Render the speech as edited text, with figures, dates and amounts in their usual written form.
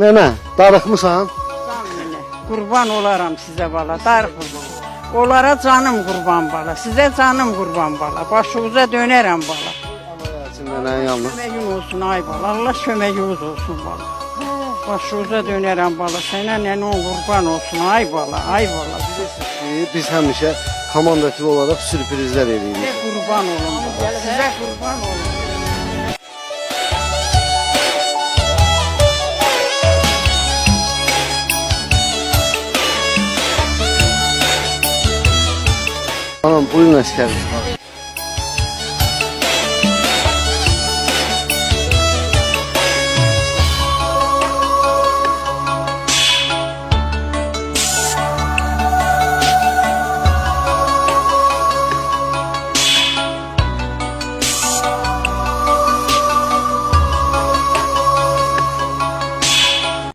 Nənə, darıxmısan? Canım, qurban olaram sizə bala, darıxmıram. Onlara canım qurban bala, sizə canım qurban bala, başınıza dönərəm bala. Allah yazsın nənənin yanına. Köməyin olsun ay bala, Allah köməyiniz olsun bala. Başınıza dönərəm bala, sənə nənən qurban olsun ay bala, ay bala. Biz həmişə komandativ olaraq sürprizlər Sizə edirik. qurban olun bala, sizə qurban olun. Anam, buyurun əsgərim.